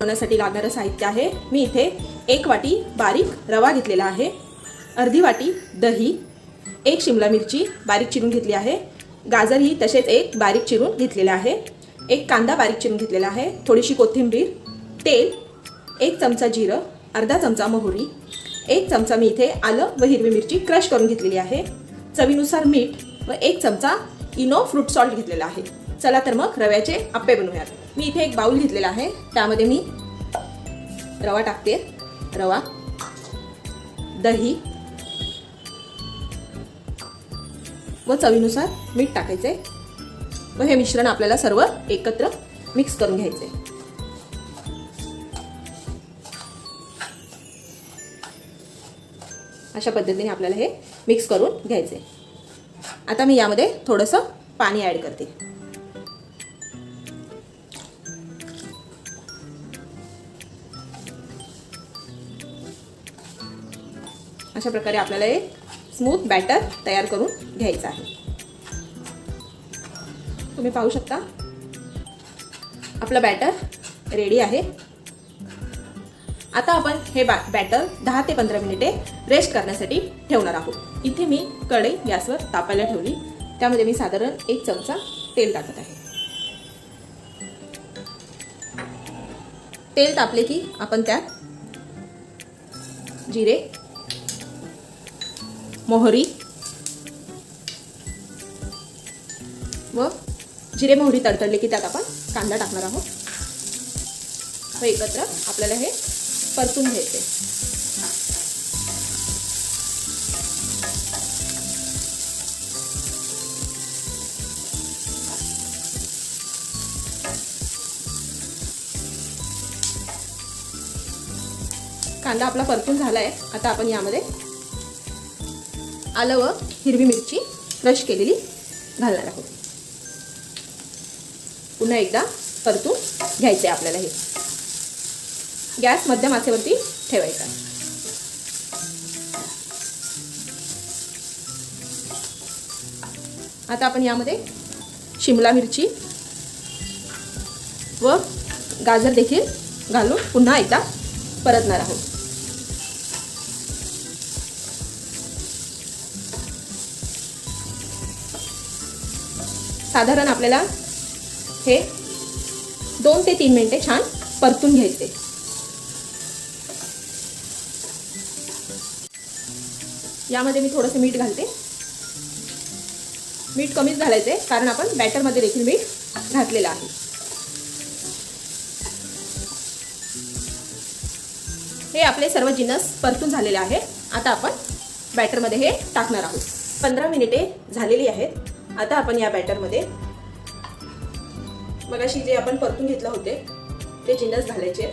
बनवण्यासाठी लागणारं साहित्य आहे. मी इथे 1 वाटी बारीक रवा घेतलेला आहे, अर्धी वाटी दही, 1 शिमला मिरची बारीक चिरून घेतली आहे, गाजर ही तसेच 1 बारीक चिरून घेतलेला आहे, 1 कांदा बारीक चिरून घेतलेला आहे, थोडीशी कोथिंबीर, तेल, 1 चमचा जिरं, अर्धा चमचा मोहरी, 1 चमचा मी इथे आलं व हिरवी मिरची क्रश करून घेतलेली आहे, चवीनुसार मीठ व 1 चमचा इनो फ्रूट सॉल्ट घेतलेला आहे. चला तर मग रव्याचे आप्पे बनवूयात. मी इथे एक बाउल घेतलेला आहे, त्यामध्ये मी रवा टाकते. रवा, दही व चवीनुसार मीठ टाकायचे व हे मिश्रण आपल्याला सर्व एकत्र मिक्स करून घ्यायचे. अशा पद्धतीने आपल्याला हे मिक्स करून घ्यायचे. आता मी यामध्ये थोडंसं पाणी ॲड करते. अशा प्रकारे आपल्याला एक स्मूथ बॅटर तयार करून घ्यायचं आहे. तुम्ही पाहू शकता आपलं बॅटर रेडी आहे. आता आपण हे बॅटर 10 ते 15 मिनिटे रेस्ट करण्यासाठी ठेवणार आहोत. इथे मी कढई गॅसवर तापायला ठेवली, त्यामध्ये मी साधारण 1 चमचा तेल टाकत आहे. तेल तापले की आपण त्यात जिरे, मोहरी व जिरे मोहरी तडतडले की त्यात आपण कांदा टाकणार आहोत व एकत्र आपल्याला हे परतून घ्यायचे. कांदा आपला परतून झालाय. आता आपण यामध्ये आलं व हिरवी मिरची क्रश केलेली घालणार आहोत. पुन्हा एकदा परतून घ्यायचे आपल्याला. हे गॅस मध्यम आचेवरती ठेवायचा. आता आपण यामध्ये शिमला मिरची व गाजर देखील घालून पुन्हा एकदा परतणार आहोत. साधारण आपल्याला हे 2 ते 3 मिनिटे छान परतून घ्यायचे. यामध्ये मी थोडंसं मीठ घालते. मीठ कमीच घालायचे कारण आपण बॅटरमध्ये देखील मीठ घातलेलं आहे. हे आपले सर्व जिन्नस परतून झालेले आहे. आता आपण बॅटरमध्ये हे टाकणार आहोत. 15 मिनिटे झालेली आहेत. आता आपण या बॅटरमध्ये मगाशी जे आपण परतून घेतले होते ते जिन्नस घालायचे.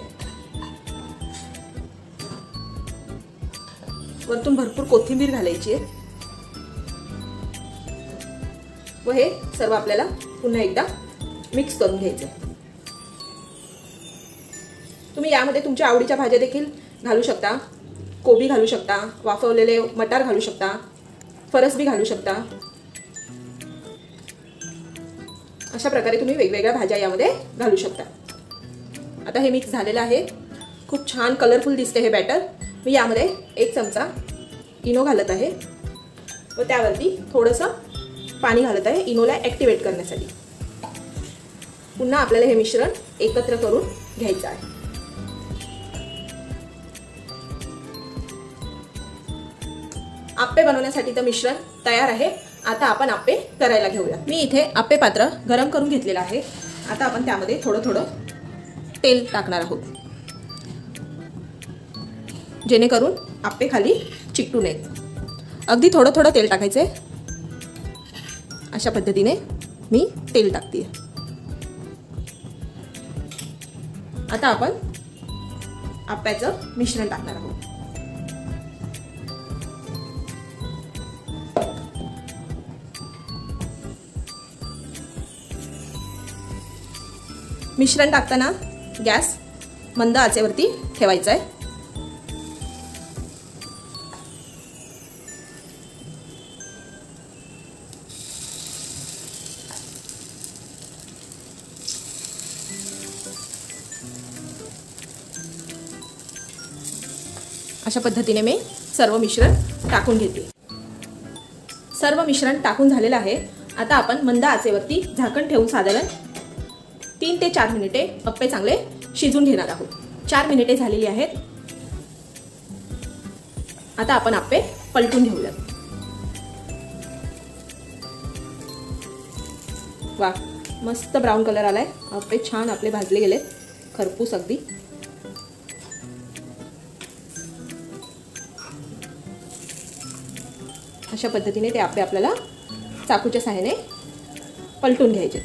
वरतून भरपूर कोथिंबीर घालायची व हे सर्व आपल्याला पुन्हा एकदा मिक्स करून घ्यायचे. तुम्ही यामध्ये तुमच्या आवडीच्या भाज्या देखील घालू शकता. कोबी घालू शकता, वाफवलेले मटार घालू शकता, फरसबी घालू शकता. अशा प्रकारे तुम्ही वेगवेगळ्या भाज्या यामध्ये घालू शकता. आता हे मिक्स झालेलं आहे. खूप छान कलरफुल दिसते हे बॅटर. मी यामध्ये 1 चमचा इनो घालत आहे व त्यावरती थोडंसं पाणी घालत आहे इनोला ॲक्टिवेट करण्यासाठी. पुन्हा आपल्याला हे मिश्रण एकत्र करून घ्यायचं आहे. आप्पे बनवण्यासाठीचं मिश्रण तयार आहे. आता आपण आप्पे करायला घेऊया. मी इथे आप्पे पात्र गरम करून घेतलेलं आहे. आता आपण त्यामध्ये थोडं थोडं तेल टाकणार आहोत जेणेकरून आप्पे खाली चिकटू नयेत. अगदी थोडं थोडं तेल टाकायचे. अशा पद्धतीने मी तेल टाकते. आता आपण आप्प्याचं मिश्रण टाकणार आहोत. मिश्रण टाकताना गॅस मंद आचेवरती ठेवायचा आहे. अशा पद्धतीने मी सर्व मिश्रण टाकून घेते। सर्व मिश्रण टाकून झालेलं आहे। आता आपण मंद आचेवरती झाकण ठेवून साधारण 3 ते 4 मिनिटे अप्पे चांगले शिजून घेणार आहोत। 4 मिनिटे झालेली आहेत। आता आपण अप्पे पलटून घेऊयात। वा, मस्त ब्राऊन कलर आलाय। अप्पे छान आपले भाजले गेलेत, खरपूस अगदी। अशा पद्धतीने ते अप्पे आपल्याला चाकूच्या सहाय्याने पलटून घ्यायचे।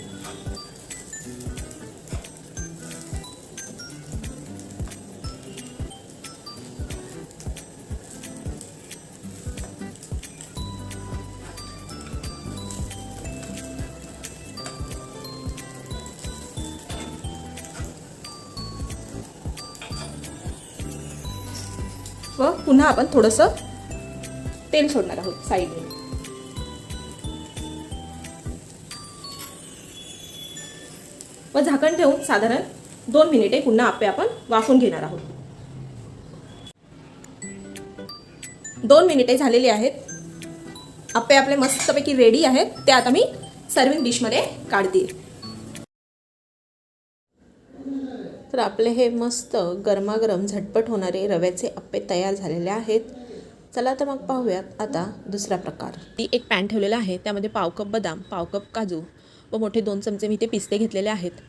व पुन्हा आपण थोडंसं तेल सोडणार आहोत साईडने। व झाकण ठेवून साधारण 2 मिनिटे पुन्हा अप्पे आपण वाफवून घेणार आहोत। 2 मिनिटे झालेली आहेत। अप्पे आपले मस्तपैकी रेडी आहेत। ते आता मी सर्विंग डिशमध्ये काढते। तर आपले हे मस्त गरमागरम झटपट होणारे रव्याचे अप्पे तयार झालेले आहेत। चला तर मग पाहूयात आता दुसरा प्रकार। ती एक पॅन ठेवलेला आहे, त्यामध्ये पाव कप बदाम, पाव कप काजू व मोठे 2 चमचे मी ते पिस्ते घेतलेले आहेत।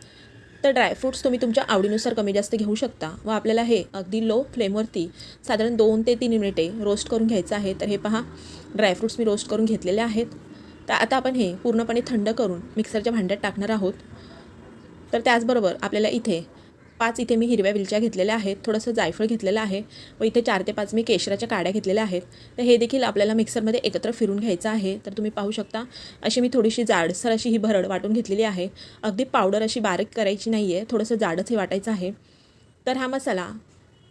तर ड्रायफ्रूट्स तुम्ही तुमच्या आवडीनुसार कमी जास्त घेऊ शकता। व आपल्याला हे अगदी लो फ्लेमवरती साधारण 2 ते 3 मिनिटे रोस्ट करून घ्यायचं आहे। तर हे पहा, ड्रायफ्रूट्स मी रोस्ट करून घेतलेले आहेत। तर आता आपण हे पूर्णपणे थंड करून मिक्सरच्या भांड्यात टाकणार आहोत। तर त्याचबरोबर आपल्याला इथे 5 इथे मी हिरव्या वेलच्या घेतलेल्या आहेत, थोडंसं जायफळ घेतलेलं आहे व इथे 4 ते 5 मी केशराच्या काड्या घेतलेल्या आहेत। तर हे देखील आपल्याला मिक्सरमध्ये एकत्र फिरून घ्यायचं आहे। तर तुम्ही पाहू शकता, अशी मी थोडीशी जाडसर अशी ही भरड वाटून घेतलेली आहे। अगदी पावडर अशी बारीक करायची नाही आहे, थोडंसं जाडच हे वाटायचं आहे। तर हा मसाला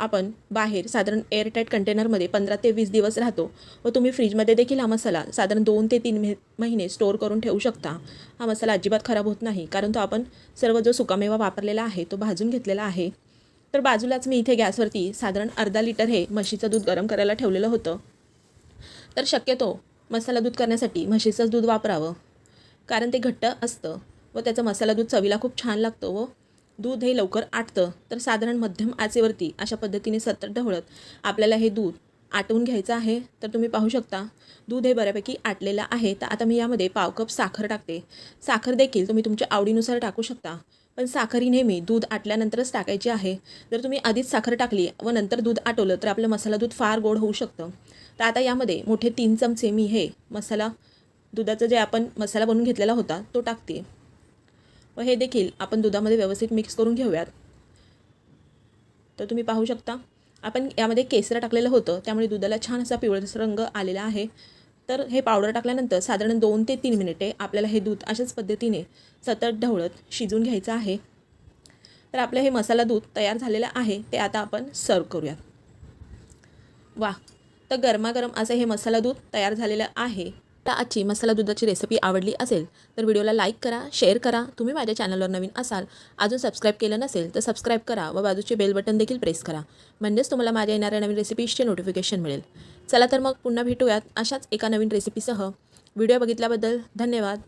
आपण बाहेर साधारण एअरटाईट कंटेनरमध्ये 15 ते 20 दिवस राहतो व तुम्ही फ्रीजमध्ये देखील हा मसाला साधारण 2 ते 3 महिने स्टोअर करून ठेवू शकता। हा मसाला अजिबात खराब होत नाही, कारण तो आपण सर्व जो सुकामेवा वापरलेला आहे तो भाजून घेतलेला आहे। तर बाजूलाच मी इथे गॅसवरती साधारण अर्धा लिटर हे म्हशीचं दूध गरम करायला ठेवलेलं होतं। तर शक्यतो मसाला दूध करण्यासाठी म्हशीचंच दूध वापरावं, कारण ते घट्ट असतं व त्याचं मसाला दूध चवीला खूप छान लागतं व दूध हे लवकर आटतं। तर साधारण मध्यम आचेवरती अशा पद्धतीने सतत ढवळत आपल्याला हे दूध आटवून घ्यायचं आहे। तर तुम्ही पाहू शकता, दूध हे बऱ्यापैकी आटलेलं आहे। तर आता मी यामध्ये पाव कप साखर टाकते। साखर देखील तुम्ही तुमच्या आवडीनुसार टाकू शकता, पण साखर ही नेहमी दूध आटल्यानंतरच टाकायची आहे। जर तुम्ही आधीच साखर टाकली व नंतर दूध आटवलं तर आपलं मसाला दूध फार गोड होऊ शकतं। तर आता यामध्ये मोठे 3 चमचे मी हे दुधाचं जे आपण मसाला बनवून घेतलेला होता तो टाकते व हे देखील आपण दुधामध्ये व्यवस्थित मिक्स करून घेऊयात। तर तुम्ही पाहू शकता, आपण यामध्ये केसर टाकलेलं होतं, त्यामुळे दुधाला छान असा पिवळसर रंग आलेला आहे। तर हे पावडर टाकल्यानंतर साधारण 2 ते 3 मिनिटे आपल्याला हे दूध अशाच पद्धतीने सतत ढवळत शिजून घ्यायचं आहे। तर आपलं हे मसाला दूध तयार झालेलं आहे, ते आता आपण सर्व करूयात। वा, तर गरमागरम असं हे मसाला दूध तयार झालेलं आहे। तर आजची मसाला दुधाची रेसिपी आवडली असेल तर व्हिडिओला लाईक करा, शेअर करा। तुम्ही माझ्या चॅनलवर नवीन असाल, अजून सबस्क्राईब केलं नसेल तर सबस्क्राईब करा व बाजूचे बेल बटन देखील प्रेस करा, म्हणजेच तुम्हाला माझ्या येणाऱ्या नवीन रेसिपीजचे नोटिफिकेशन मिळेल। चला तर मग पुन्हा भेटूयात अशाच एका नवीन रेसिपीसह। व्हिडिओ बघितल्याबद्दल धन्यवाद।